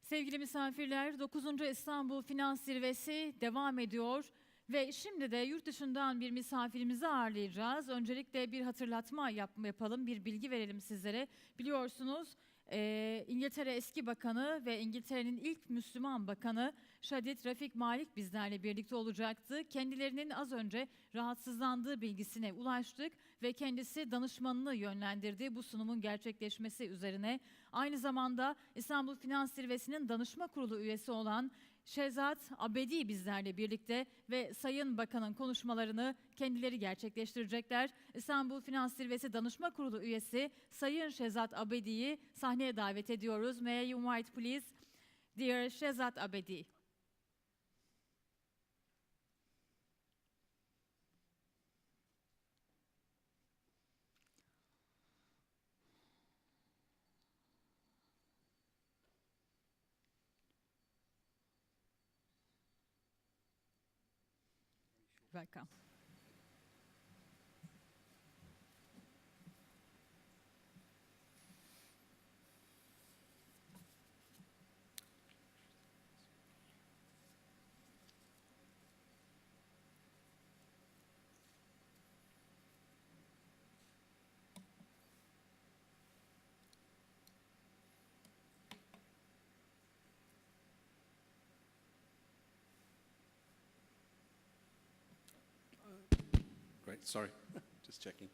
Sevgili misafirler, 9. İstanbul Finans Zirvesi devam ediyor ve şimdi de yurt dışından bir misafirimizi ağırlayacağız. Öncelikle bir hatırlatma yapalım, bir bilgi verelim sizlere. Biliyorsunuz İngiltere eski bakanı ve İngiltere'nin ilk Müslüman bakanı Shezad Rafik Malik bizlerle birlikte olacaktı. Kendilerinin az önce rahatsızlandığı bilgisine ulaştık ve kendisi danışmanını yönlendirdi bu sunumun gerçekleşmesi üzerine. Aynı zamanda İstanbul Finans Zirvesi'nin danışma kurulu üyesi olan Shezad Abedi bizlerle birlikte ve Sayın Bakan'ın konuşmalarını kendileri gerçekleştirecekler. İstanbul Finans Zirvesi Danışma Kurulu üyesi Sayın Shezad Abedi'yi sahneye davet ediyoruz. May I invite please dear Shezad Abedi. Welcome. Great, sorry, just checking.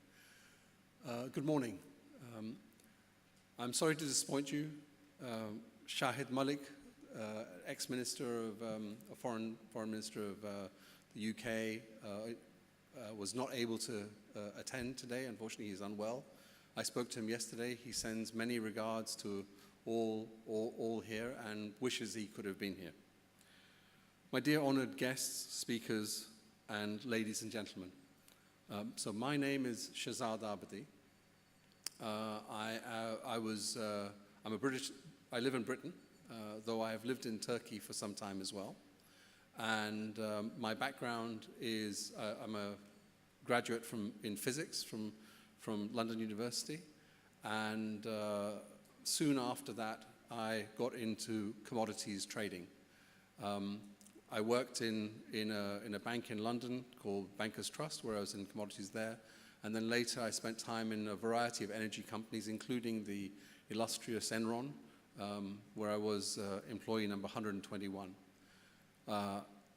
Good morning. I'm sorry to disappoint you. Shahid Malik, ex-minister of foreign minister of the UK, was not able to attend today. Unfortunately, he's unwell. I spoke to him yesterday. He sends many regards to all here and wishes he could have been here. My dear honored guests, speakers, and ladies and gentlemen. So my name is Shezad Abedi. I'm a British, I live in Britain, though I have lived in Turkey for some time as well. And my background is, I'm a graduate in physics from London University. And soon after that, I got into commodities trading. I worked in a bank in London called Bankers Trust, where I was in commodities there. And then later I spent time in a variety of energy companies, including the illustrious Enron, where I was employee number 121.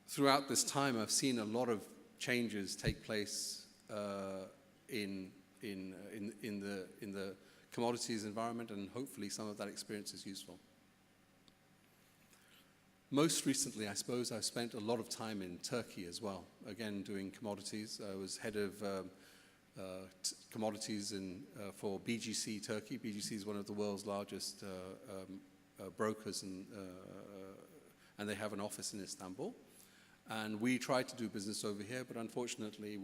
Throughout this time, I've seen a lot of changes take place in the commodities environment, and hopefully some of that experience is useful. Most recently, I suppose, I've spent a lot of time in Turkey as well, again doing commodities. I was head of commodities for BGC Turkey. BGC is one of the world's largest brokers, and they have an office in Istanbul. And we tried to do business over here, but unfortunately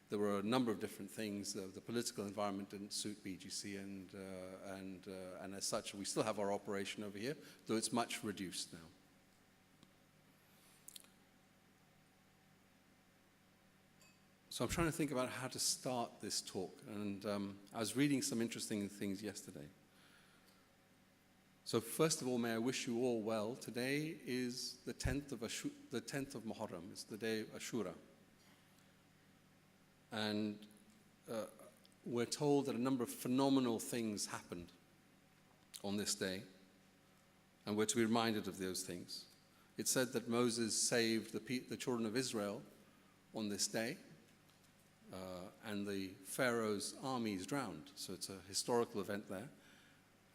there were a number of different things. The political environment didn't suit BGC, and as such, we still have our operation over here, though it's much reduced now. So I'm trying to think about how to start this talk, and I was reading some interesting things yesterday. So first of all, may I wish you all well. Today is the 10th of Muharram. It's the day of Ashura. And we're told that a number of phenomenal things happened on this day, and we're to be reminded of those things. It said that Moses saved the children of Israel on this day, and the Pharaoh's armies drowned. So it's a historical event there.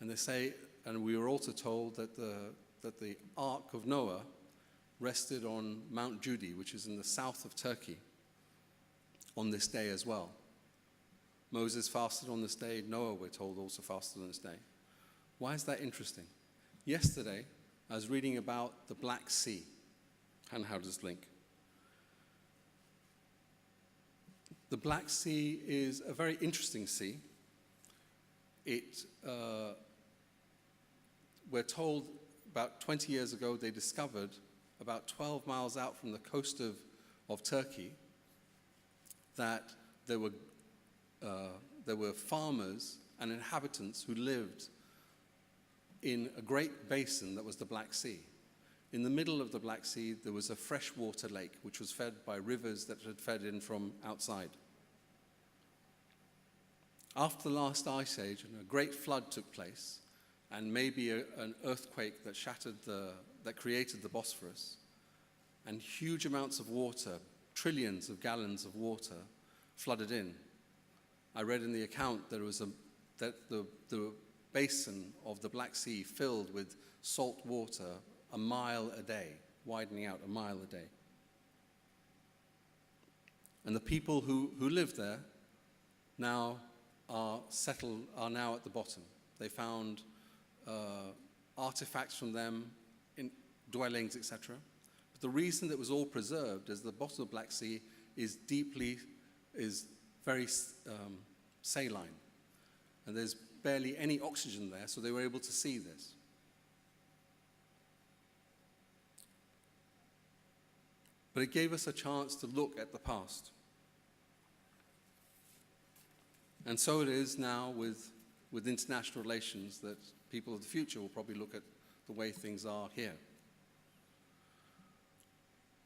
And they say, and we were also told that the Ark of Noah rested on Mount Judi, which is in the south of Turkey, on this day as well. Moses fasted on this day. Noah, we're told, also fasted on this day. Why is that interesting? Yesterday, I was reading about the Black Sea and how does it link. The Black Sea is a very interesting sea. We're told about 20 years ago they discovered about 12 miles out from the coast of Turkey that there were farmers and inhabitants who lived in a great basin that was the Black Sea. In the middle of the Black Sea, there was a freshwater lake, which was fed by rivers that had fed in from outside. After the last ice age, a great flood took place, and maybe an earthquake that created the Bosphorus, and huge amounts of water, trillions of gallons of water, flooded in. I read in the account that the basin of the Black Sea filled with salt water a mile a day, widening out a mile a day. And the people who live there now are now at the bottom. They found artifacts from them in dwellings, etc. But the reason that was all preserved is the bottom of the Black Sea is very saline, and there's barely any oxygen there, so they were able to see this. But it gave us a chance to look at the past. And so it is now with international relations that people of the future will probably look at the way things are here.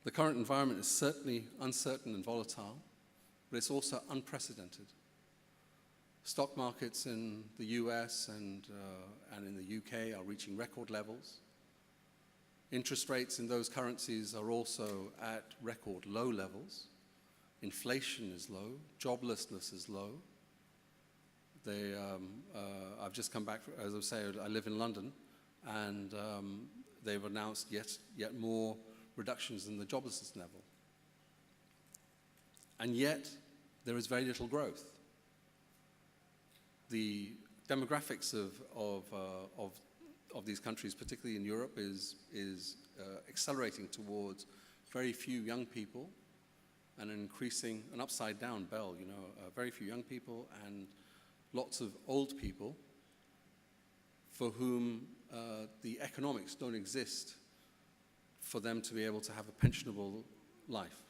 The current environment is certainly uncertain and volatile, but it's also unprecedented. Stock markets in the US and in the UK are reaching record levels. Interest rates in those currencies are also at record low levels. Inflation is low. Joblessness is low. I've just come back, as I say, I live in London, and they've announced yet more reductions in the joblessness level. And yet, there is very little growth. The demographics of these countries, particularly in Europe, is accelerating towards very few young people and an upside down bell, very few young people and lots of old people for whom the economics don't exist for them to be able to have a pensionable life.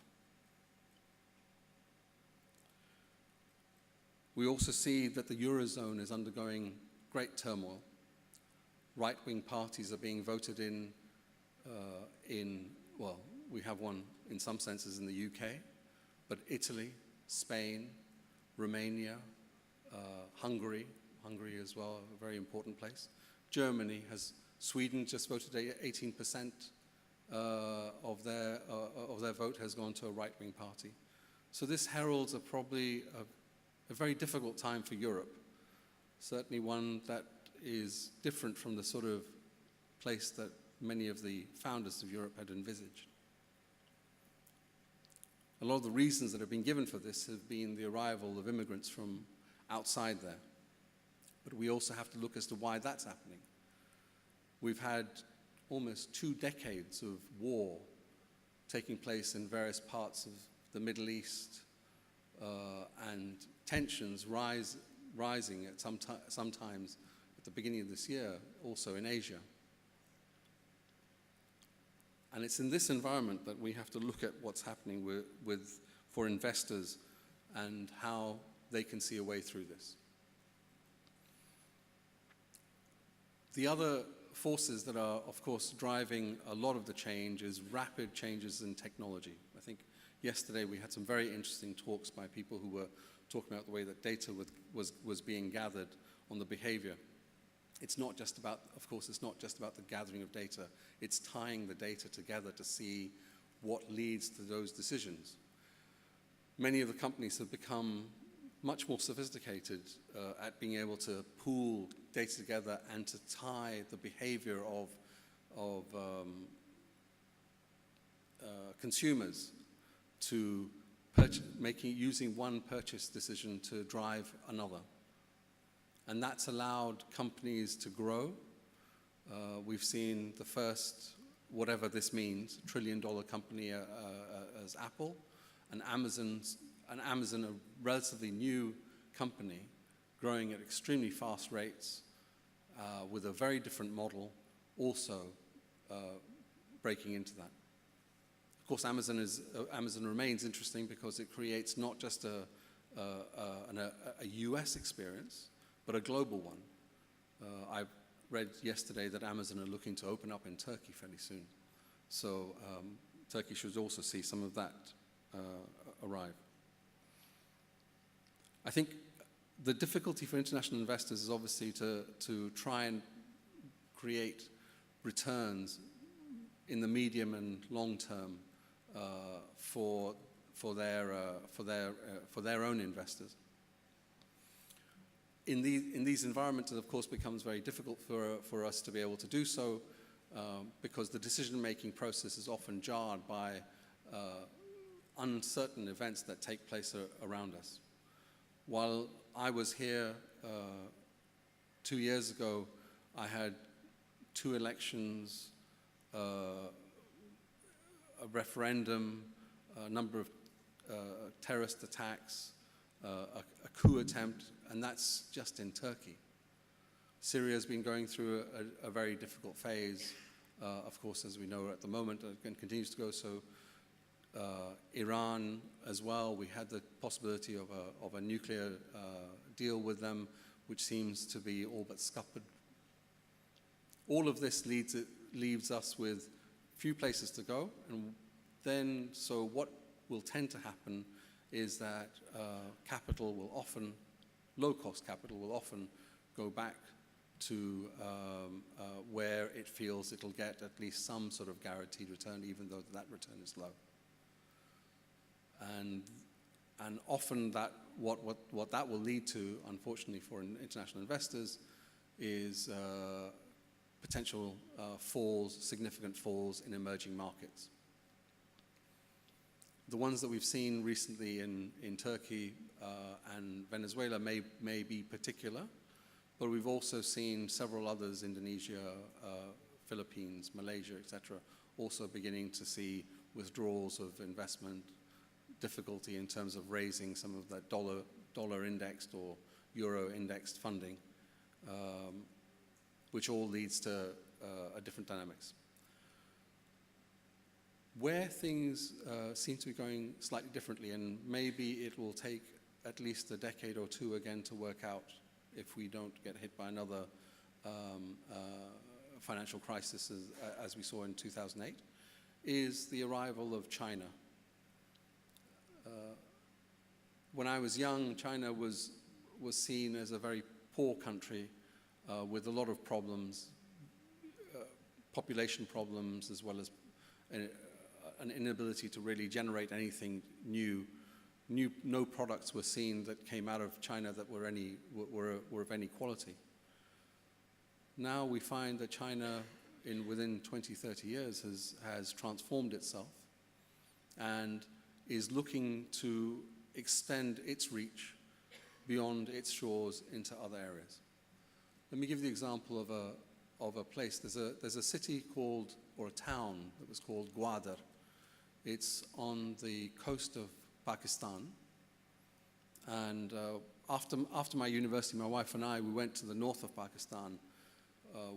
We also see that the Eurozone is undergoing great turmoil. Right-wing parties are being voted in, we have one in some senses in the UK, but Italy, Spain, Romania, Hungary as well, a very important place. Germany Sweden just voted 18% of their vote has gone to a right-wing party. So this heralds probably a very difficult time for Europe, certainly one that is different from the sort of place that many of the founders of Europe had envisaged. A lot of the reasons that have been given for this have been the arrival of immigrants from outside there. But we also have to look as to why that's happening. We've had almost 2 decades of war taking place in various parts of the Middle East, and tensions rising at sometimes at the beginning of this year, also in Asia. And it's in this environment that we have to look at what's happening for investors and how they can see a way through this. The other forces that are, of course, driving a lot of the change is rapid changes in technology. I think yesterday we had some very interesting talks by people who were talking about the way that data was being gathered on the behavior. It's not just about, of course, it's not just about the gathering of data, it's tying the data together to see what leads to those decisions. Many of the companies have become much more sophisticated at being able to pool data together and to tie the behavior of consumers to using one purchase decision to drive another. And that's allowed companies to grow. We've seen the first, whatever this means, $1 trillion company as Apple, and Amazon, a relatively new company, growing at extremely fast rates with a very different model, also breaking into that. Of course, Amazon remains interesting because it creates not just a US experience, but a global one. read yesterday that Amazon are looking to open up in Turkey fairly soon. So Turkey should also see some of that arrive. I think the difficulty for international investors is obviously to try and create returns in the medium and long term for their own investors. In these environments, it of course becomes very difficult for us to be able to do so because the decision-making process is often jarred by uncertain events that take place around us. While I was here 2 years ago, I had 2 elections, a referendum, a number of terrorist attacks, a coup attempt, and that's just in Turkey. Syria's been going through a very difficult phase, of course, as we know at the moment, and continues to go so. Iran as well, we had the possibility of a nuclear deal with them, which seems to be all but scuppered. All of this leaves us with few places to go, and then so what will tend to happen is that capital will often, low-cost capital will often go back to where it feels it'll get at least some sort of guaranteed return, even though that return is low. And often that what that will lead to, unfortunately for international investors, is potential falls, significant falls in emerging markets. The ones that we've seen recently in Turkey and Venezuela may be particular, but we've also seen several others, Indonesia, Philippines, Malaysia, etc., also beginning to see withdrawals of investment, difficulty in terms of raising some of that dollar indexed or euro indexed funding, which all leads to a different dynamics. Where things seem to be going slightly differently, and maybe it will take at least a decade or 2 again to work out if we don't get hit by another financial crisis as we saw in 2008, is the arrival of China. When I was young, China was seen as a very poor country with a lot of problems, population problems, as well as an inability to really generate anything new. No products were seen that came out of China that were of any quality. Now we find that China, within 20, 30 years, has transformed itself and is looking to extend its reach beyond its shores into other areas. Let me give you the example of a place. There's a city called, or a town that was called Gwadar. It's on the coast of Pakistan. And after my university, my wife and I, we went to the north of Pakistan,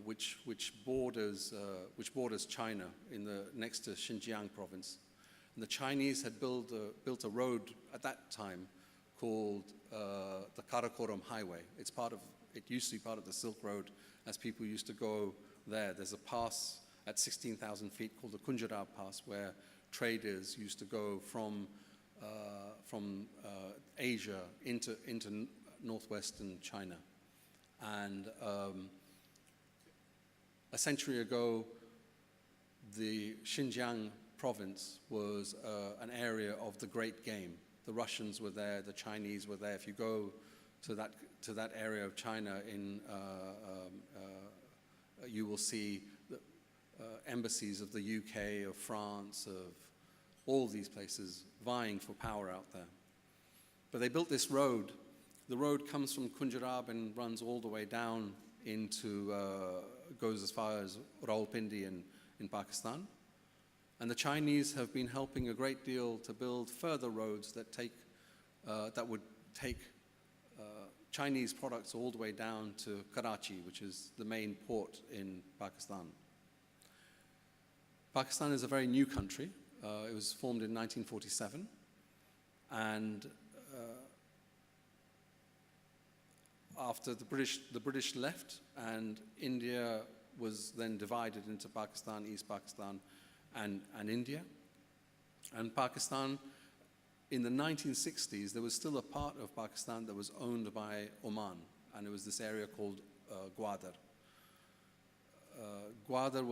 which borders China next to Xinjiang province. And the Chinese had built a road at that time called the Karakoram Highway. It used to be part of the Silk Road, as people used to go there. There's a pass at 16,000 feet called the Kunjarab Pass, where traders used to go from Asia into northwestern China. And a century ago, the Xinjiang province was an area of the great game. The Russians were there, the Chinese were there. If you go to that area of China, you will see the embassies of the UK, of France, of all these places vying for power out there. But they built this road. The road comes from Kunjarab and runs all the way down into, goes as far as Rawalpindi in Pakistan. And the Chinese have been helping a great deal to build further roads that would take Chinese products all the way down to Karachi, which is the main port in Pakistan. Pakistan is a very new country. It was formed in 1947. And after the British left, and India was then divided into Pakistan, East Pakistan, and India. And Pakistan, in the 1960s, there was still a part of Pakistan that was owned by Oman, and it was this area called Gwadar. Gwadar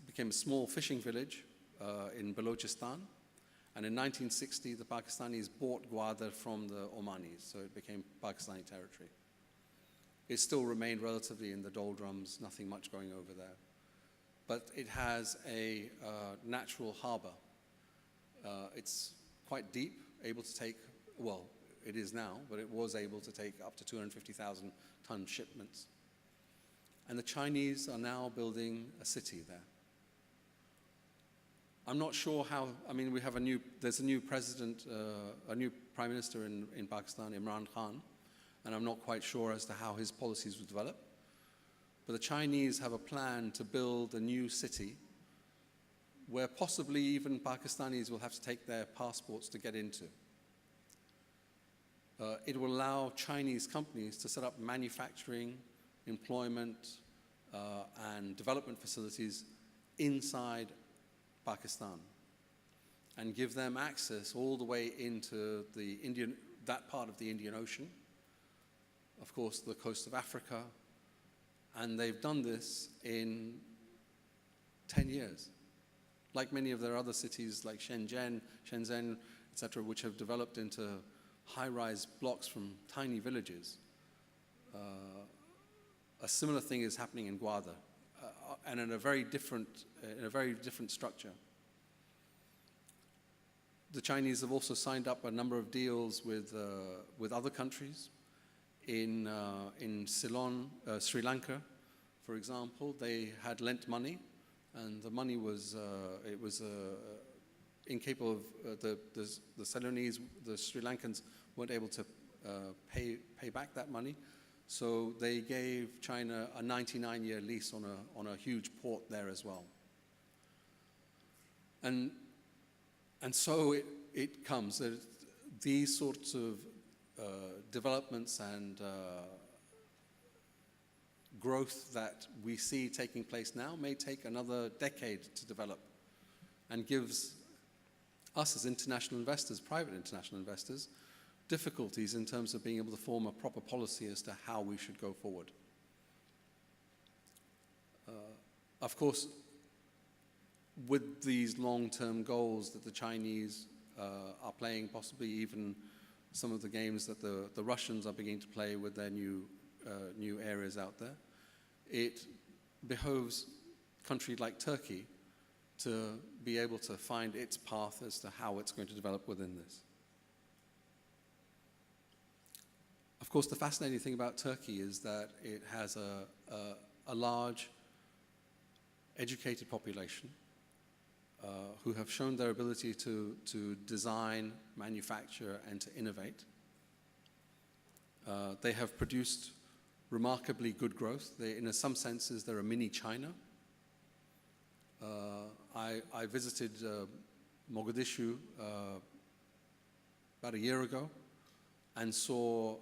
became a small fishing village in Balochistan, and in 1960, the Pakistanis bought Gwadar from the Omanis, so it became Pakistani territory. It still remained relatively in the doldrums, nothing much going over there. But it has a natural harbor. It's quite deep, able to take, well, it is now, but it was able to take up to 250,000 ton shipments. And the Chinese are now building a city there. I'm not sure how, I mean, there's a new president, a new prime minister in Pakistan, Imran Khan, and I'm not quite sure as to how his policies will develop. But the Chinese have a plan to build a new city where possibly even Pakistanis will have to take their passports to get into. It will allow Chinese companies to set up manufacturing, employment, and development facilities inside Pakistan and give them access all the way into that part of the Indian Ocean, of course, the coast of Africa, and they've done this in 10 years. Like many of their other cities, like Shenzhen, etc., which have developed into high-rise blocks from tiny villages. A similar thing is happening in Gwadar, and in a very different structure. The Chinese have also signed up a number of deals with other countries. In Ceylon, Sri Lanka, for example, they had lent money, and the money was incapable of the Ceylonese, the Sri Lankans weren't able to pay back that money, so they gave China a 99-year lease on a huge port there as well. And so it comes that these sorts of developments and growth that we see taking place now may take another decade to develop, and gives us as international investors, private international investors, difficulties in terms of being able to form a proper policy as to how we should go forward. Of course, with these long-term goals that the Chinese are playing, possibly even some of the games that the Russians are beginning to play with their new areas out there, it behoves a country like Turkey to be able to find its path as to how it's going to develop within this. Of course, the fascinating thing about Turkey is that it has a large educated population who have shown their ability to design, manufacture, and to innovate. They have produced remarkably good growth. In some senses, they're a mini China. I visited Mogadishu about a year ago and saw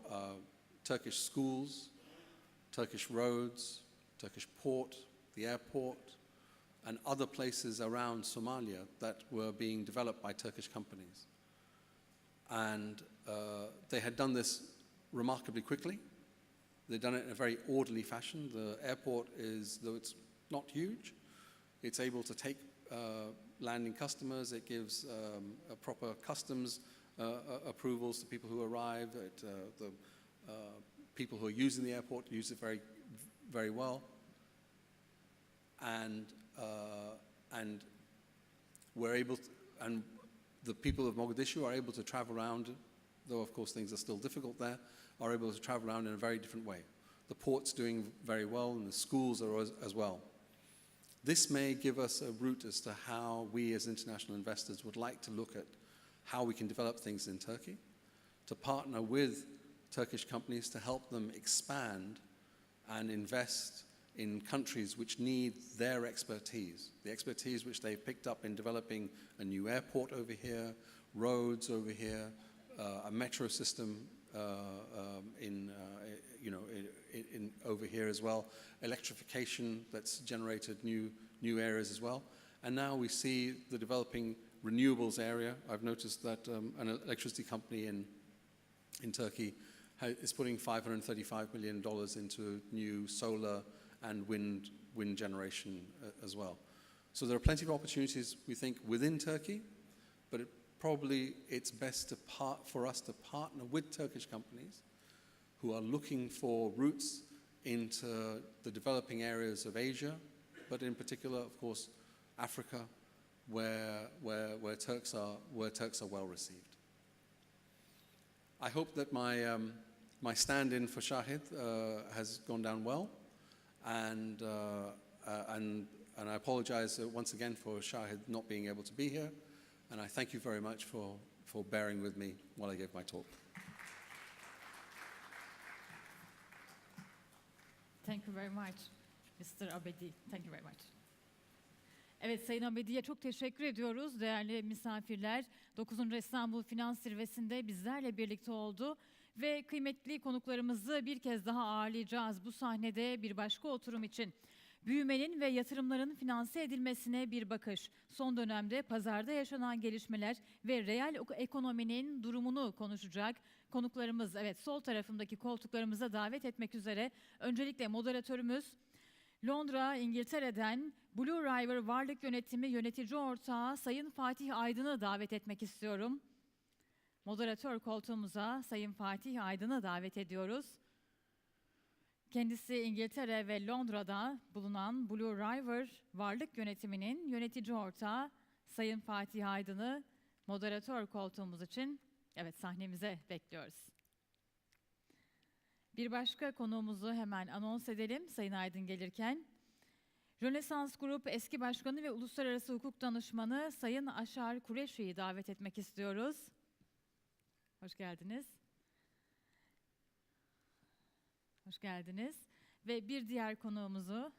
Turkish schools, Turkish roads, Turkish port, the airport, and other places around Somalia that were being developed by Turkish companies. And they had done this remarkably quickly. They've done it in a very orderly fashion. The airport is, though it's not huge, it's able to take landing customers. It gives proper customs approvals to people who arrive. The people who are using the airport use it very, very well. And we're able to, and the people of Mogadishu are able to travel around, though of course things are still difficult there, are able to travel around in a very different way. The port's doing very well, and the schools are as well. This may give us a route as to how we as international investors would like to look at how we can develop things in Turkey, to partner with Turkish companies to help them expand and invest in countries which need their expertise, the expertise which they've picked up in developing a new airport over here, roads over here, a metro system over here as well. Electrification that's generated new areas as well. And now we see the developing renewables area. I've noticed that an electricity company in Turkey is putting $535 million into new solar and wind generation as well. So there are plenty of opportunities, we think, within Turkey, but probably it's best for us to partner with Turkish companies who are looking for routes into the developing areas of Asia, but in particular, of course, Africa, where Turks are well received. I hope that my stand-in for Shahid has gone down well, and I apologize once again for Shahid not being able to be here, and I thank you very much for bearing with me while I gave my talk. Thank you very much, Mr. Abedi. Thank you very much. Evet, Sayın Abedi'ye çok teşekkür ediyoruz. Değerli misafirler, 9. İstanbul Finans Zirvesi'nde bizlerle birlikte oldu ve kıymetli konuklarımızı bir kez daha ağırlayacağız bu sahnede bir başka oturum için. Büyümenin ve yatırımların finanse edilmesine bir bakış. Son dönemde pazarda yaşanan gelişmeler ve reel ekonominin durumunu konuşacak konuklarımız. Evet, sol tarafımdaki koltuklarımıza davet etmek üzere öncelikle moderatörümüz Londra, İngiltere'den Blue River Varlık Yönetimi Yönetici Ortağı Sayın Fatih Aydın'ı davet etmek istiyorum. Moderatör koltuğumuza Sayın Fatih Aydın'ı davet ediyoruz. Kendisi İngiltere ve Londra'da bulunan Blue River Varlık Yönetimi'nin yönetici ortağı Sayın Fatih Aydın'ı moderatör koltuğumuz için sahnemize bekliyoruz. Bir başka konuğumuzu hemen anons edelim Sayın Aydın gelirken. Rönesans Grup eski başkanı ve uluslararası hukuk danışmanı Sayın Ashar Qureshi'yi davet etmek istiyoruz. Hoş geldiniz. Hoş geldiniz. Ve bir diğer konuğumuzu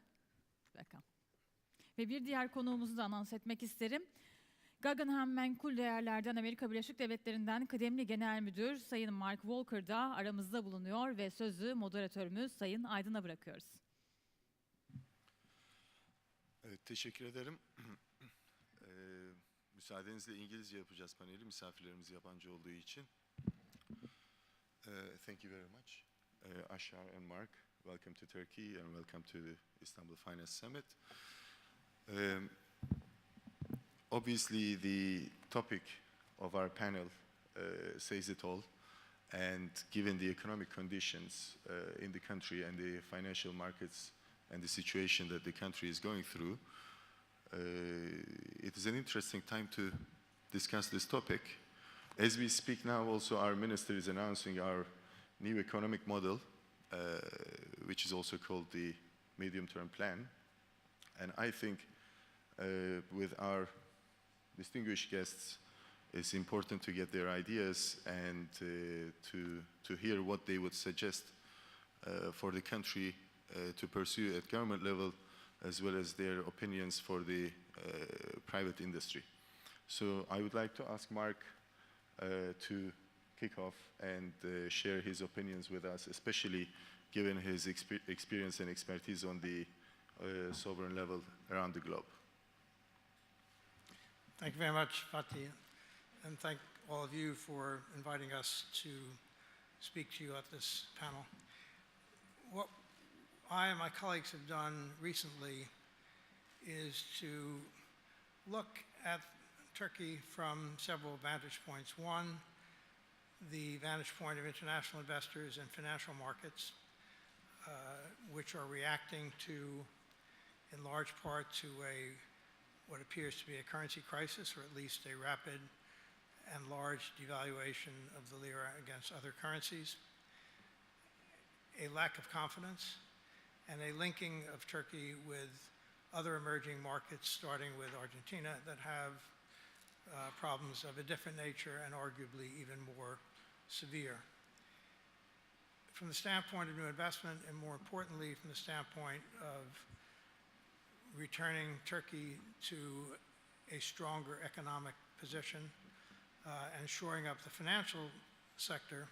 da anons etmek isterim. Guggenheim Menkul Değerler'den Amerika Birleşik Devletleri'nden kıdemli genel müdür Sayın Mark Walker da aramızda bulunuyor ve sözü moderatörümüz Sayın Aydın'a bırakıyoruz. Evet, teşekkür ederim. Müsaadenizle İngilizce yapacağız paneli, misafirlerimiz yabancı olduğu için. Thank you very much. Ashar and Mark, welcome to Turkey and welcome to the Istanbul Finance Summit. Obviously, the topic of our panel says it all, and given the economic conditions in the country and the financial markets and the situation that the country is going through, it is an interesting time to discuss this topic. As we speak now, also our minister is announcing our new economic model, which is also called the medium-term plan. And I think with our distinguished guests, it's important to get their ideas and to hear what they would suggest for the country to pursue at government level, as well as their opinions for the private industry. So I would like to ask Mark to kick off and share his opinions with us, especially given his experience and expertise on the sovereign level around the globe. Thank you very much, Fatih, and thank all of you for inviting us to speak to you at this panel. What I and my colleagues have done recently is to look at Turkey from several vantage points. One, the vantage point of international investors and financial markets, which are reacting to, in large part, to what appears to be a currency crisis, or at least a rapid and large devaluation of the lira against other currencies, a lack of confidence, and a linking of Turkey with other emerging markets, starting with Argentina, that have problems of a different nature and arguably even more severe. From the standpoint of new investment, and more importantly, from the standpoint of returning Turkey to a stronger economic position and shoring up the financial sector,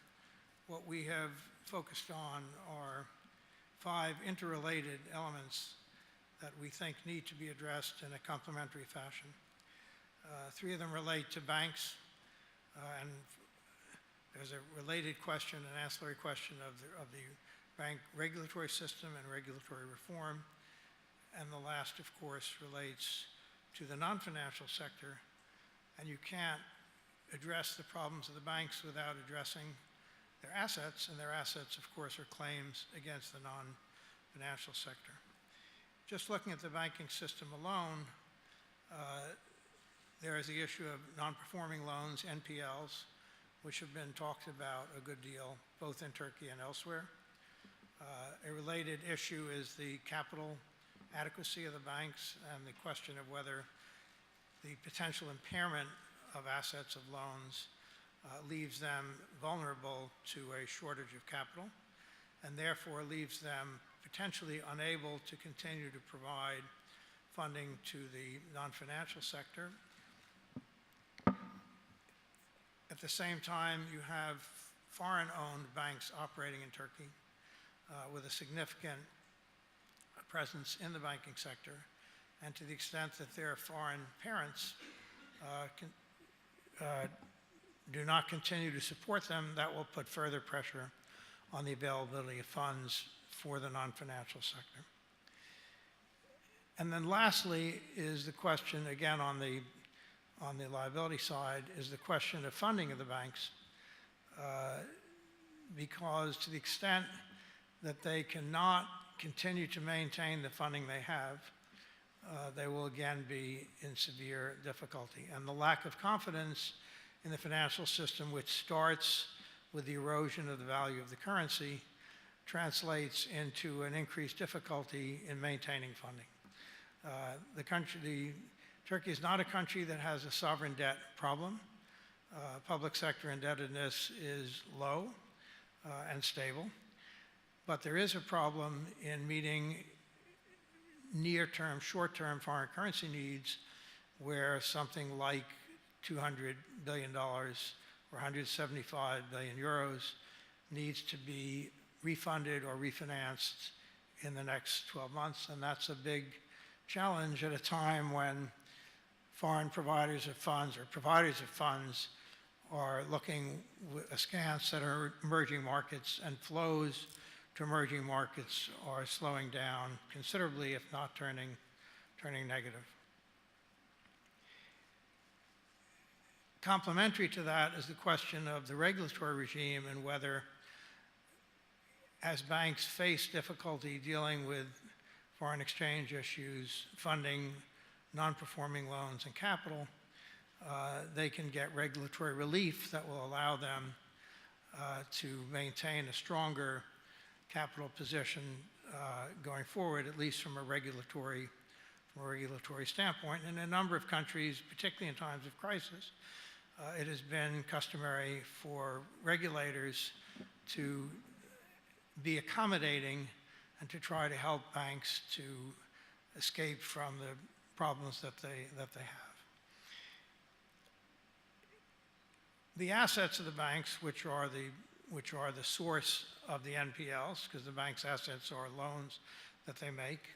what we have focused on are 5 interrelated elements that we think need to be addressed in a complementary fashion. 3 of them relate to banks, and there's a related question, an ancillary question of the bank regulatory system and regulatory reform. And the last, of course, relates to the non-financial sector. And you can't address the problems of the banks without addressing their assets, and their assets, of course, are claims against the non-financial sector. Just looking at the banking system alone, there is the issue of non-performing loans, NPLs, which have been talked about a good deal, both in Turkey and elsewhere. A related issue is the capital adequacy of the banks and the question of whether the potential impairment of assets of loans leaves them vulnerable to a shortage of capital, and therefore leaves them potentially unable to continue to provide funding to the non-financial sector. At the same time, you have foreign-owned banks operating in Turkey with a significant presence in the banking sector, and to the extent that their foreign parents do not continue to support them, that will put further pressure on the availability of funds for the non-financial sector. And then lastly is the question, again on the liability side, is the question of funding of the banks, because to the extent that they cannot continue to maintain the funding they have, they will again be in severe difficulty. And the lack of confidence in the financial system, which starts with the erosion of the value of the currency, translates into an increased difficulty in maintaining funding. Turkey is not a country that has a sovereign debt problem. Public sector indebtedness is low and stable, but there is a problem in meeting near-term, short-term foreign currency needs, where something like $200 billion or 175 billion euros needs to be refunded or refinanced in the next 12 months, and that's a big challenge at a time when foreign providers of funds or providers of funds are looking askance at our emerging markets, and flows to emerging markets are slowing down considerably, if not turning negative. Complementary to that is the question of the regulatory regime, and whether, as banks face difficulty dealing with foreign exchange issues, funding non-performing loans and capital, they can get regulatory relief that will allow them to maintain a stronger capital position going forward, at least from a regulatory standpoint. In a number of countries, particularly in times of crisis, it has been customary for regulators to be accommodating and to try to help banks to escape from the problems that they have. The assets of the banks, which are the source of the NPLs, because the bank's assets are loans that they make,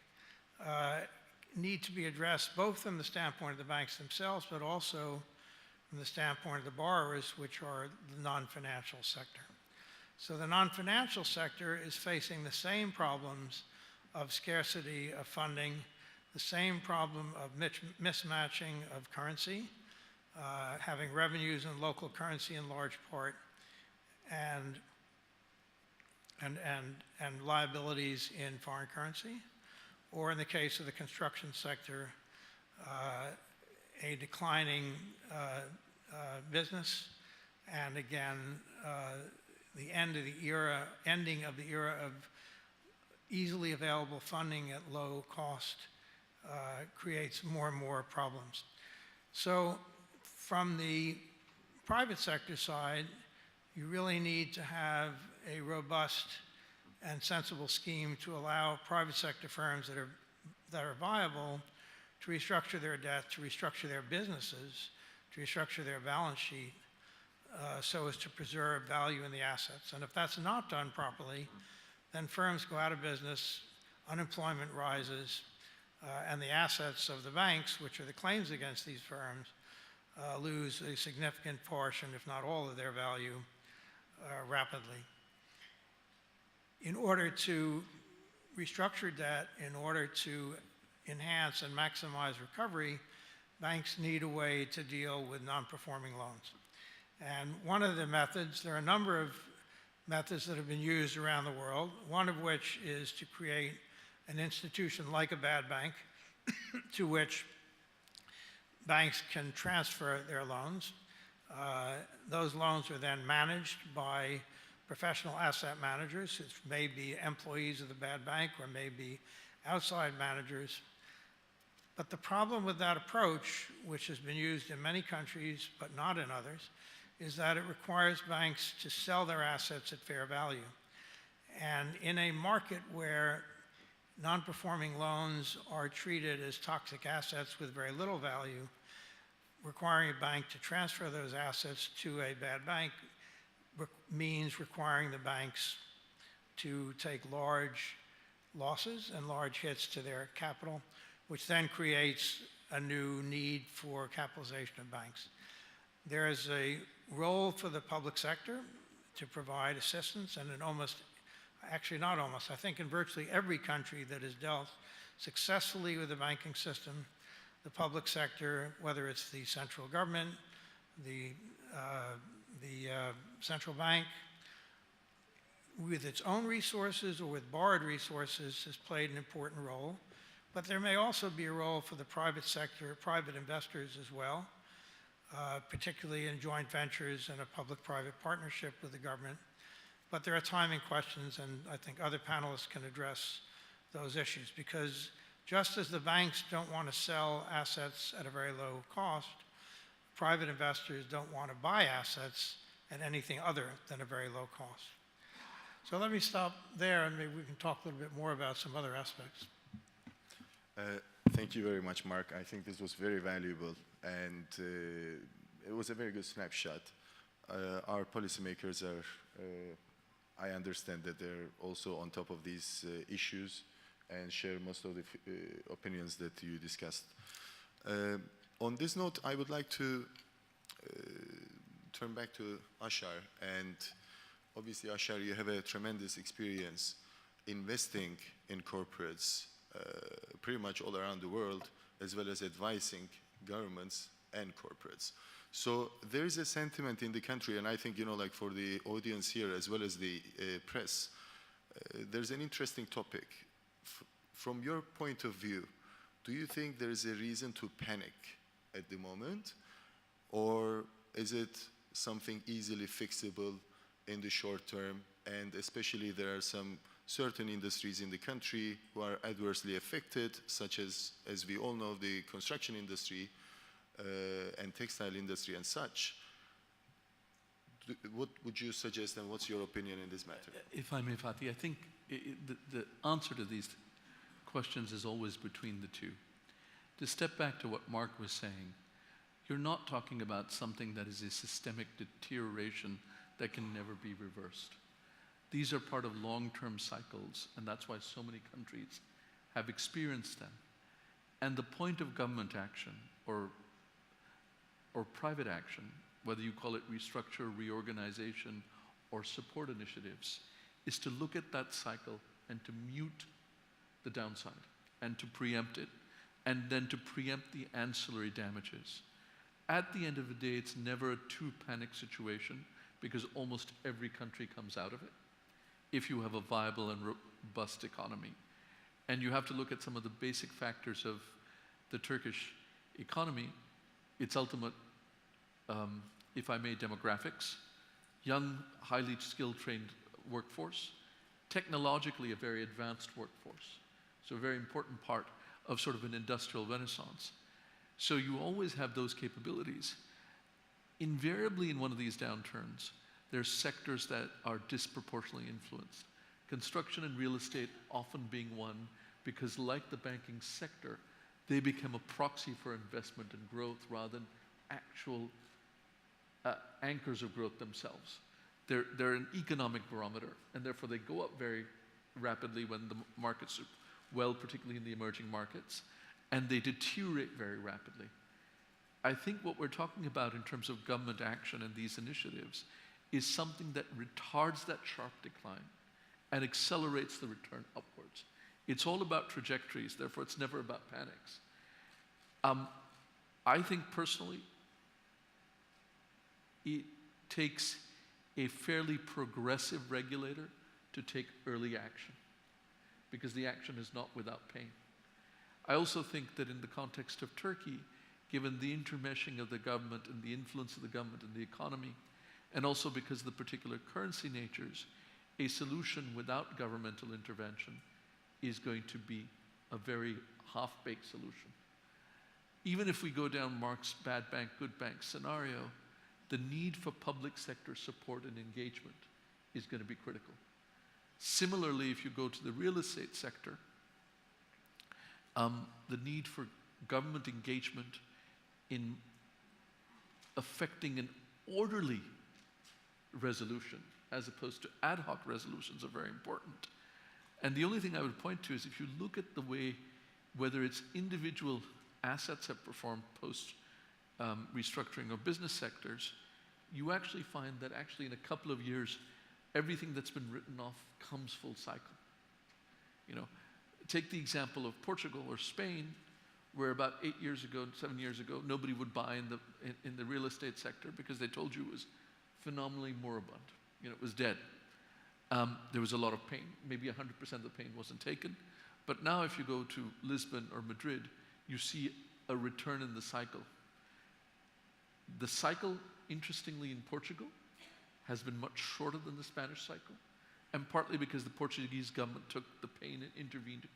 need to be addressed both from the standpoint of the banks themselves, but also from the standpoint of the borrowers, which are the non-financial sector. So the non-financial sector is facing the same problems of scarcity of funding, the same problem of mismatching of currency, having revenues in local currency in large part, and liabilities in foreign currency, or in the case of the construction sector, a declining business, and again, the ending of the era of easily available funding at low cost creates more and more problems. So from the private sector side, you really need to have a robust and sensible scheme to allow private sector firms that are viable to restructure their debt, to restructure their businesses, to restructure their balance sheet, so as to preserve value in the assets. And if that's not done properly, then firms go out of business, unemployment rises, and the assets of the banks, which are the claims against these firms, lose a significant portion, if not all of their value, rapidly. In order to restructure debt, in order to enhance and maximize recovery, banks need a way to deal with non-performing loans. And one of the methods, there are a number of methods that have been used around the world, one of which is to create an institution like a bad bank to which banks can transfer their loans. Those loans are then managed by professional asset managers, which may be employees of the bad bank or may be outside managers. But the problem with that approach, which has been used in many countries but not in others, is that it requires banks to sell their assets at fair value. And in a market where non-performing loans are treated as toxic assets with very little value, requiring a bank to transfer those assets to a bad bank means requiring the banks to take large losses and large hits to their capital, which then creates a new need for capitalization of banks. There is a role for the public sector to provide assistance, and in almost, actually not almost, I think in virtually every country that has dealt successfully with the banking system, the public sector, whether it's the central government, the central bank, with its own resources or with borrowed resources, has played an important role. But there may also be a role for the private sector, private investors as well, particularly in joint ventures and a public-private partnership with the government. But there are timing questions, and I think other panelists can address those issues, because just as the banks don't want to sell assets at a very low cost, private investors don't want to buy assets at anything other than a very low cost. So let me stop there, and maybe we can talk a little bit more about some other aspects. Thank you very much, Mark. I think this was very valuable, and it was a very good snapshot. Our policymakers are, I understand that they're also on top of these issues and share most of the opinions that you discussed. On this note, I would like to turn back to Ashar, and obviously, Ashar, you have a tremendous experience investing in corporates pretty much all around the world, as well as advising governments and corporates. So there is a sentiment in the country, and I think, you know, like for the audience here as well as the press, there's an interesting topic. From your point of view, do you think there is a reason to panic at the moment, or is it something easily fixable in the short term, and especially there are some certain industries in the country who are adversely affected, such as we all know, the construction industry and textile industry and such. What would you suggest, and what's your opinion in this matter? If I may, Fatih, I think the answer to these questions is always between the two. To step back to what Mark was saying, you're not talking about something that is a systemic deterioration that can never be reversed. These are part of long-term cycles, and that's why so many countries have experienced them. And the point of government action or private action, whether you call it restructure, reorganization, or support initiatives, is to look at that cycle and to mute the downside and to preempt it, and then to preempt the ancillary damages. At the end of the day, it's never a true panic situation, because almost every country comes out of it if you have a viable and robust economy. And you have to look at some of the basic factors of the Turkish economy, its ultimate, if I may, demographics, young, highly skilled, trained workforce, technologically a very advanced workforce. So a very important part of sort of an industrial renaissance. So you always have those capabilities. Invariably in one of these downturns, there's sectors that are disproportionately influenced. Construction and real estate often being one, because like the banking sector, they become a proxy for investment and growth rather than actual anchors of growth themselves. They're an economic barometer, and therefore they go up very rapidly when the markets are well, particularly in the emerging markets, and they deteriorate very rapidly. I think what we're talking about in terms of government action and these initiatives is something that retards that sharp decline and accelerates the return upwards. It's all about trajectories, therefore it's never about panics. I think personally, it takes a fairly progressive regulator to take early action, because the action is not without pain. I also think that in the context of Turkey, given the intermeshing of the government and the influence of the government in the economy, and also because of the particular currency natures, a solution without governmental intervention is going to be a very half-baked solution. Even if we go down Mark's bad bank, good bank scenario, the need for public sector support and engagement is going to be critical. Similarly, if you go to the real estate sector, the need for government engagement in affecting an orderly resolution as opposed to ad hoc resolutions are very important. And the only thing I would point to is if you look at the way, whether it's individual assets have performed post restructuring of business sectors, you actually find that actually in a couple of years, everything that's been written off comes full cycle. You know, take the example of Portugal or Spain, where about 8 years ago, 7 years ago, nobody would buy in the real estate sector because they told you it was phenomenally moribund. You know, it was dead. There was a lot of pain. Maybe 100% of the pain wasn't taken. But now if you go to Lisbon or Madrid, you see a return in the cycle. The cycle, interestingly, in Portugal, has been much shorter than the Spanish cycle, and partly because the Portuguese government took the pain and intervened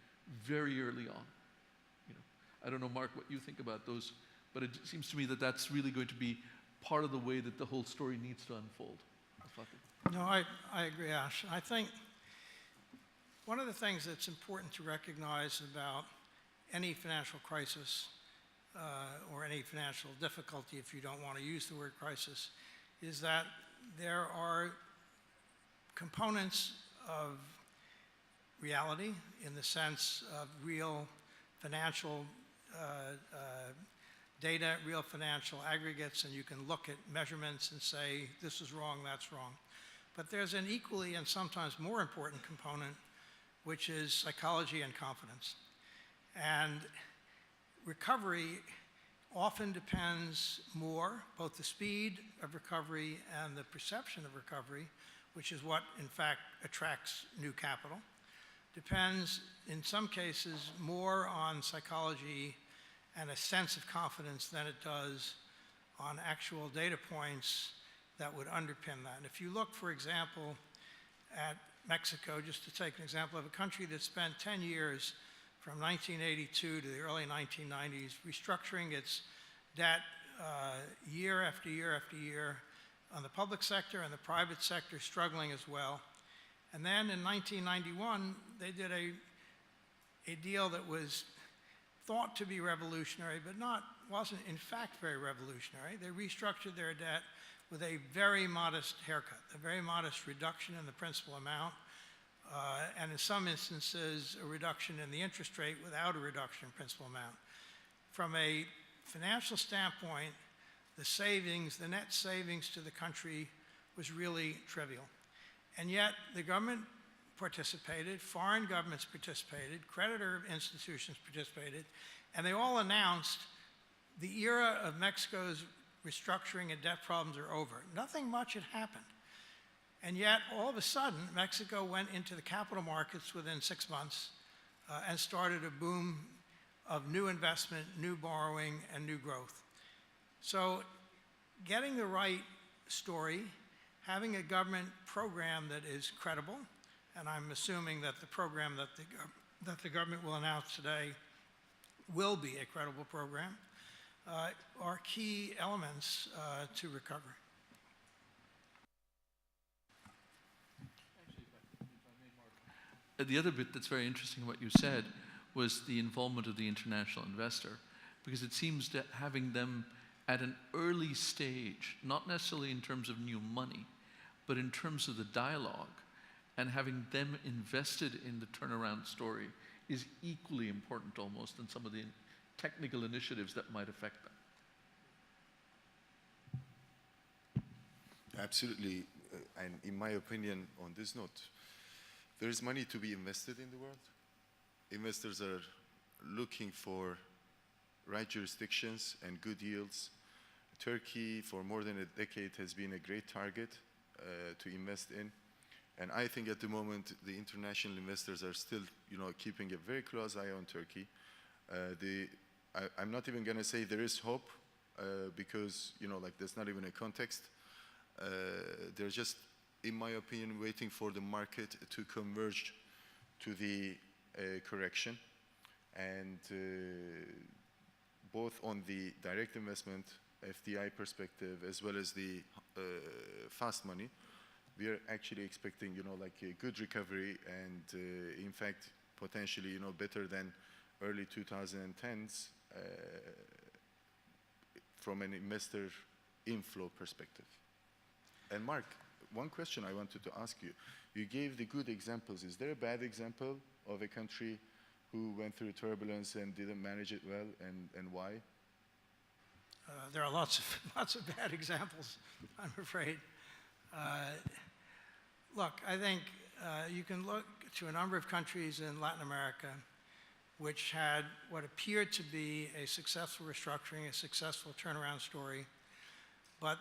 very early on. You know, I don't know, Mark, what you think about those, but it seems to me that that's really going to be part of the way that the whole story needs to unfold. Fatih. No, I agree, Ash. I think one of the things that's important to recognize about any financial crisis or any financial difficulty, if you don't want to use the word crisis, is that there are components of reality in the sense of real financial data, real financial aggregates, and you can look at measurements and say, this is wrong, that's wrong. But there's an equally and sometimes more important component, which is psychology and confidence. And recovery often depends more, both the speed of recovery and the perception of recovery, which is what, in fact, attracts new capital, depends, in some cases, more on psychology and a sense of confidence than it does on actual data points that would underpin that. And if you look, for example, at Mexico, just to take an example of a country that spent 10 years from 1982 to the early 1990s restructuring its debt year after year after year, on the public sector and the private sector struggling as well. And then in 1991, they did a deal that was thought to be revolutionary, but wasn't in fact very revolutionary. They restructured their debt with a very modest haircut, a very modest reduction in the principal amount, and in some instances, a reduction in the interest rate without a reduction in principal amount. From a financial standpoint, the savings, the net savings to the country was really trivial. And yet, the government participated, foreign governments participated, creditor institutions participated, and they all announced the era of Mexico's restructuring and debt problems are over. Nothing much had happened. And yet, all of a sudden, Mexico went into the capital markets within 6 months and started a boom of new investment, new borrowing, and new growth. So getting the right story, having a government program that is credible, and I'm assuming that the program that the government will announce today will be a credible program, are key elements to recovery. The other bit that's very interesting what you said was the involvement of the international investor, because it seems that having them at an early stage, not necessarily in terms of new money, but in terms of the dialogue, and having them invested in the turnaround story is equally important almost than some of the technical initiatives that might affect them. Absolutely, and in my opinion, on this note, there is money to be invested in the world. Investors are looking for right jurisdictions and good yields. Turkey, for more than a decade, has been a great target to invest in. And I think at the moment, the international investors are still, keeping a very close eye on Turkey. I'm not even going to say there is hope because, there's not even a context. They're just, in my opinion, waiting for the market to converge to the correction. And both on the direct investment, FDI perspective, as well as the fast money, we are actually expecting, a good recovery and, in fact, potentially, better than early 2010s from an investor inflow perspective. And Mark, one question I wanted to ask you. You gave the good examples. Is there a bad example of a country who went through turbulence and didn't manage it well, and why? There are lots of bad examples, I'm afraid. Look, I think you can look to a number of countries in Latin America which had what appeared to be a successful restructuring, a successful turnaround story, but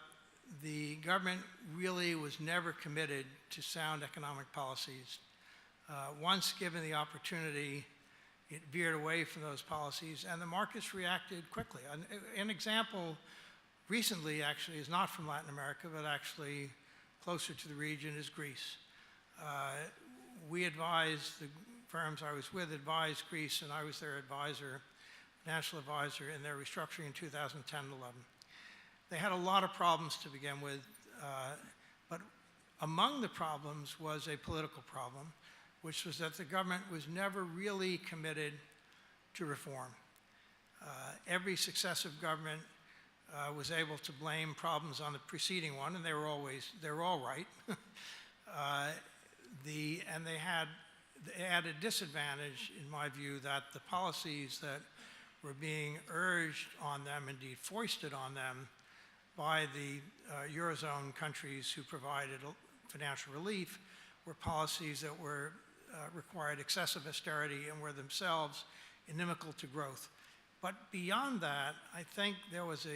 the government really was never committed to sound economic policies. Once given the opportunity, it veered away from those policies, and the markets reacted quickly. An example recently, actually, is not from Latin America, but actually closer to the region is Greece. We advised, the firms I was with advised Greece, and I was their advisor, financial advisor, in their restructuring in 2010 and 11. They had a lot of problems to begin with, but among the problems was a political problem, which was that the government was never really committed to reform. Every successive government was able to blame problems on the preceding one, and they were all right. And they had a disadvantage, in my view, that the policies that were being urged on them, indeed foisted on them, by the Eurozone countries who provided financial relief were policies that were required excessive austerity and were themselves inimical to growth. But beyond that, I think there was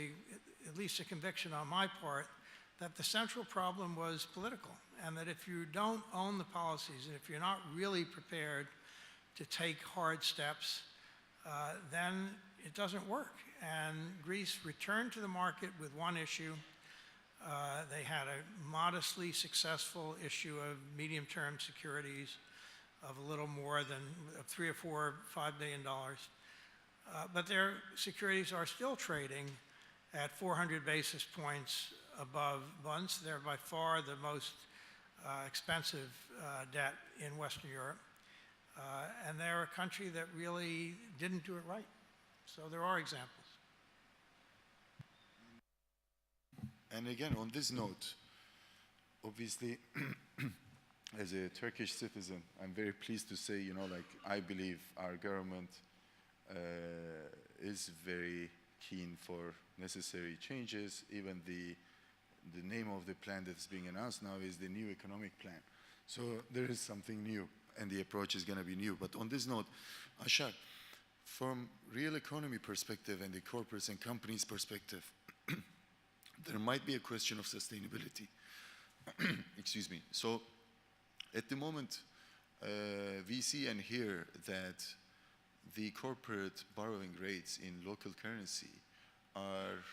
at least a conviction on my part that the central problem was political, and that if you don't own the policies, and if you're not really prepared to take hard steps, then it doesn't work. And Greece returned to the market with one issue. They had a modestly successful issue of medium-term securities of a little more than $3 or $4, $5 billion. But their securities are still trading at 400 basis points above bonds. They're by far the most expensive debt in Western Europe. And they're a country that really didn't do it right. So there are examples. And again, on this note, obviously, as a Turkish citizen, I'm very pleased to say, I believe our government is very keen for necessary changes. Even the name of the plan that's being announced now is the new economic plan. So there is something new, and the approach is going to be new. But on this note, Ashar, from real economy perspective and the corporates and companies perspective, there might be a question of sustainability. Excuse me. So at the moment, we see and hear that the corporate borrowing rates in local currency are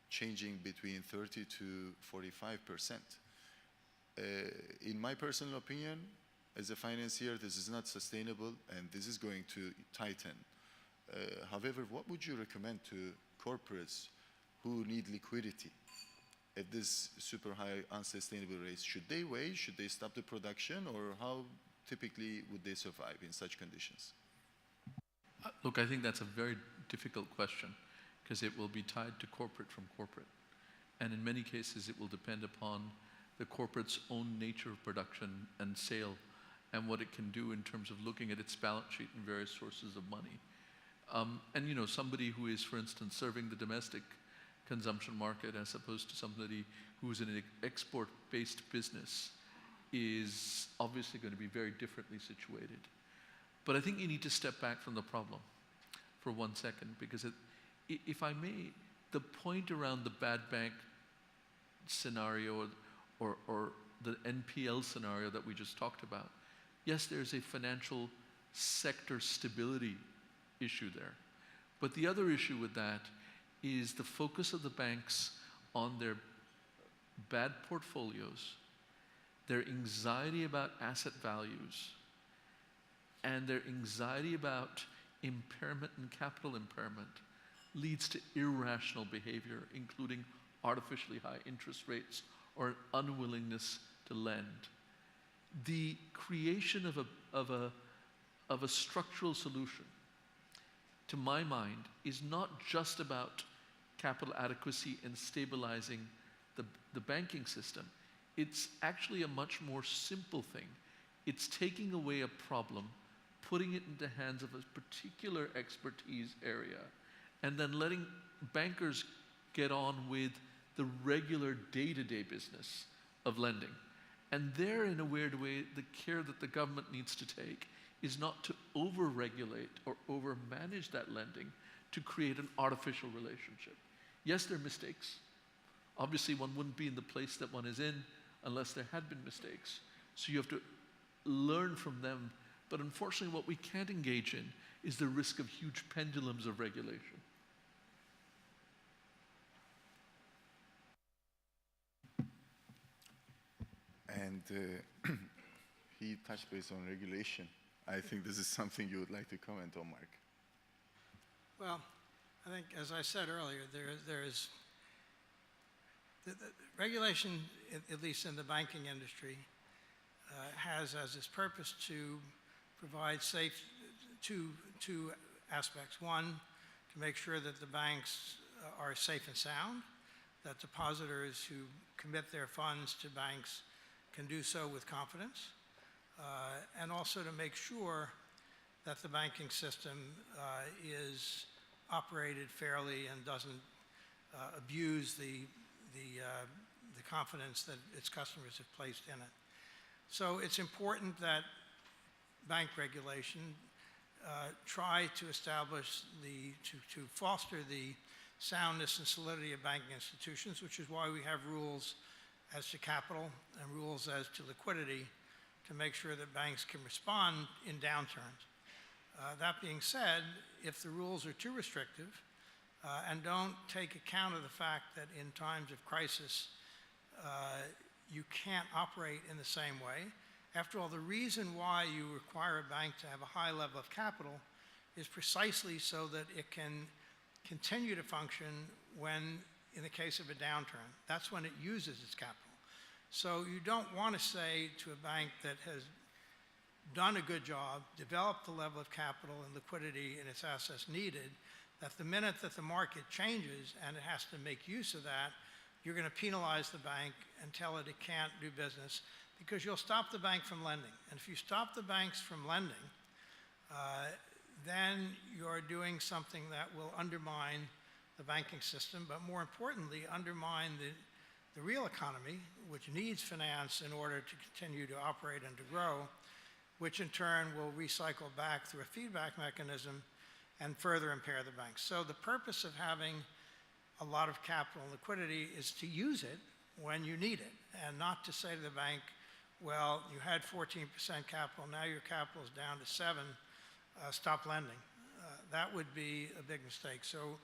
changing between 30 to 45%. In my personal opinion, as a financier, this is not sustainable, and this is going to tighten. However, what would you recommend to corporates who need liquidity at this super high unsustainable rates? Should they wait? Should they stop the production? Or how typically would they survive in such conditions? Look, I think that's a very difficult question. because it will be tied to corporate from corporate. And in many cases, it will depend upon the corporate's own nature of production and sale and what it can do in terms of looking at its balance sheet and various sources of money. And you know, somebody who is, for instance, serving the domestic consumption market as opposed to somebody who is in an export-based business is obviously going to be very differently situated. But I think you need to step back from the problem for 1 second, because if I may, the point around the bad bank scenario or the NPL scenario that we just talked about, yes, there's a financial sector stability issue there. But the other issue with that is the focus of the banks on their bad portfolios, their anxiety about asset values, and their anxiety about impairment and capital impairment leads to irrational behavior, including artificially high interest rates or an unwillingness to lend. The creation of a structural solution, to my mind, is not just about capital adequacy and stabilizing the banking system. It's actually a much more simple thing. It's taking away a problem, putting it into the hands of a particular expertise area, and then letting bankers get on with the regular day-to-day business of lending. And there, in a weird way, the care that the government needs to take is not to over-regulate or over-manage that lending to create an artificial relationship. Yes, there are mistakes. Obviously, one wouldn't be in the place that one is in unless there had been mistakes. So you have to learn from them. But unfortunately, what we can't engage in is the risk of huge pendulums of regulation. And he touched base on regulation. I think this is something you would like to comment on, Mark. Well, I think, as I said earlier, there is the regulation, at least in the banking industry, has as its purpose to provide two aspects. One, to make sure that the banks are safe and sound, that depositors who commit their funds to banks can do so with confidence, and also to make sure that the banking system is operated fairly and doesn't abuse the confidence that its customers have placed in it. So it's important that bank regulation try to establish to foster the soundness and solidity of banking institutions, which is why we have rules as to capital and rules as to liquidity to make sure that banks can respond in downturns. That being said, if the rules are too restrictive and don't take account of the fact that in times of crisis you can't operate in the same way. After all, the reason why you require a bank to have a high level of capital is precisely so that it can continue to function when, in the case of a downturn, that's when it uses its capital. So you don't want to say to a bank that has done a good job, developed the level of capital and liquidity in its assets needed, that the minute that the market changes and it has to make use of that, you're going to penalize the bank and tell it it can't do business, because you'll stop the bank from lending. And if you stop the banks from lending, then you're doing something that will undermine the banking system, but more importantly, undermine the real economy, which needs finance in order to continue to operate and to grow, which in turn will recycle back through a feedback mechanism and further impair the banks. So the purpose of having a lot of capital and liquidity is to use it when you need it, and not to say to the bank, well, you had 14% capital, now your capital is down to 7, stop lending. That would be a big mistake. So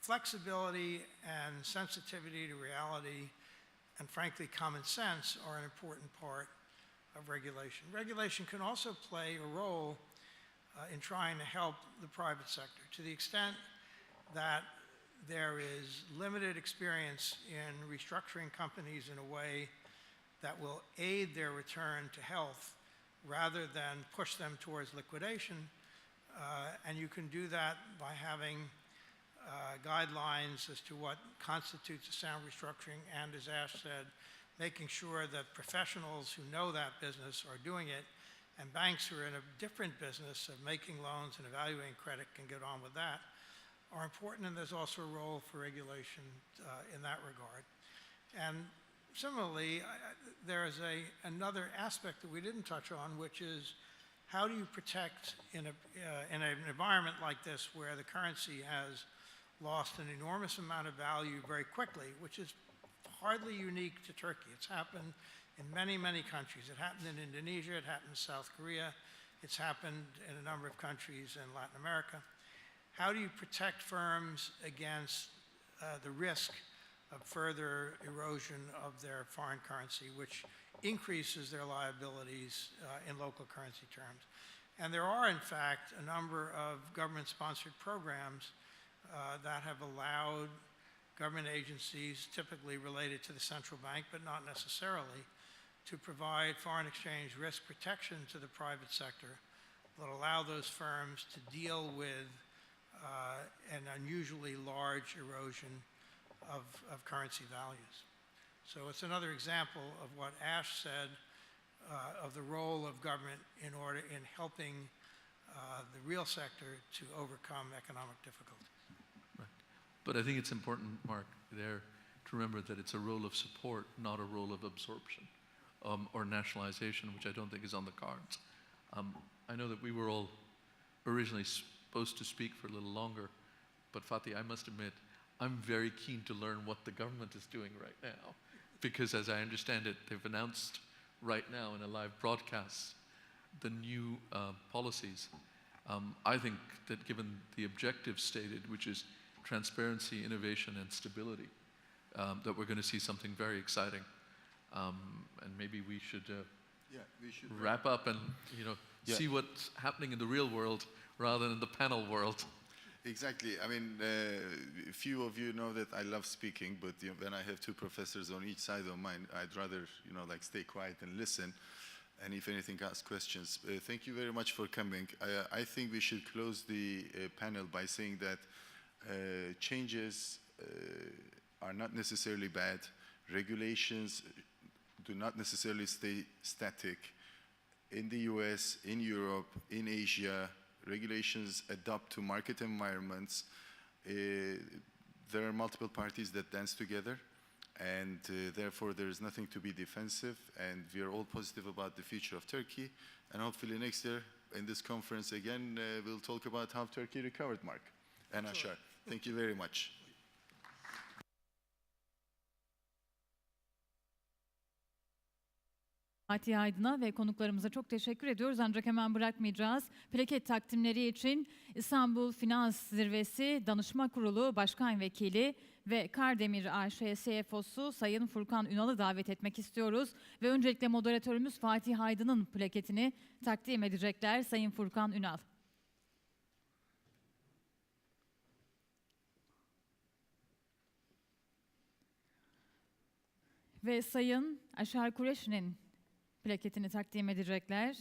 flexibility and sensitivity to reality and frankly common sense are an important part of regulation. Regulation can also play a role in trying to help the private sector to the extent that there is limited experience in restructuring companies in a way that will aid their return to health rather than push them towards liquidation. And you can do that by having guidelines as to what constitutes a sound restructuring, and as Ash said, making sure that professionals who know that business are doing it, and banks who are in a different business of making loans and evaluating credit can get on with that, are important, and there's also a role for regulation in that regard. And similarly, there is another aspect that we didn't touch on, which is how do you protect in an environment like this where the currency has lost an enormous amount of value very quickly, which is hardly unique to Turkey. It's happened in many, many countries. It happened in Indonesia, it happened in South Korea, it's happened in a number of countries in Latin America. How do you protect firms against the risk of further erosion of their foreign currency, which increases their liabilities in local currency terms? And there are, in fact, a number of government-sponsored programs that have allowed government agencies, typically related to the central bank, but not necessarily, to provide foreign exchange risk protection to the private sector that allow those firms to deal with an unusually large erosion of currency values. So it's another example of what Ash said of the role of government in helping the real sector to overcome economic difficulties. Right. But I think it's important, Mark, there to remember that it's a role of support, not a role of absorption or nationalization, which I don't think is on the cards. I know that we were all originally supposed to speak for a little longer, but Fatih, I must admit, I'm very keen to learn what the government is doing right now, because as I understand it, they've announced right now in a live broadcast the new policies. I think that given the objectives stated, which is transparency, innovation, and stability, that we're going to see something very exciting. And maybe we should, wrap up and see what's happening in the real world rather than in the panel world. Exactly. I mean, few of you know that I love speaking, but when I have two professors on each side of mine, I'd rather, like stay quiet and listen, and if anything, ask questions. Thank you very much for coming. I think we should close the panel by saying that changes are not necessarily bad. Regulations do not necessarily stay static. In the US, in Europe, in Asia, regulations adapt to market environments. There are multiple parties that dance together, and therefore there is nothing to be defensive, and we are all positive about the future of Turkey, and hopefully next year in this conference again we'll talk about how Turkey recovered, Mark and Ashar. Thank you very much. Fatih Aydın'a ve konuklarımıza çok teşekkür ediyoruz. Ancak hemen bırakmayacağız. Plaket takdimleri için İstanbul Finans Zirvesi Danışma Kurulu Başkan Vekili ve Kardemir AŞ CFO'su Sayın Furkan Ünal'ı davet etmek istiyoruz. Ve öncelikle moderatörümüz Fatih Aydın'ın plaketini takdim edecekler. Sayın Furkan Ünal. Ve Sayın Ashar Qureshi'nin plaketini takdim edecekler.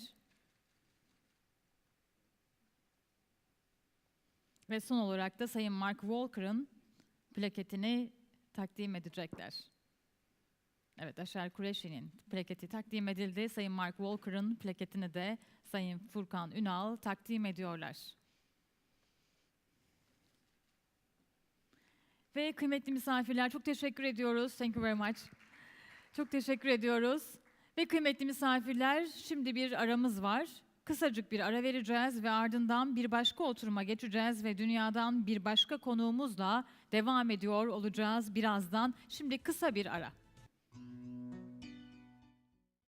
Ve son olarak da Sayın Mark Walker'ın plaketini takdim edecekler. Evet, Ashar Qureshi'nin plaketi takdim edildi. Sayın Mark Walker'ın plaketini de Sayın Furkan Ünal takdim ediyorlar. Ve kıymetli misafirler, çok teşekkür ediyoruz. Thank you very much. Çok teşekkür ediyoruz. Ve kıymetli misafirler, şimdi bir aramız var. Kısacık bir ara vereceğiz ve ardından bir başka oturuma geçeceğiz ve dünyadan bir başka konuğumuzla devam ediyor olacağız birazdan. Şimdi kısa bir ara.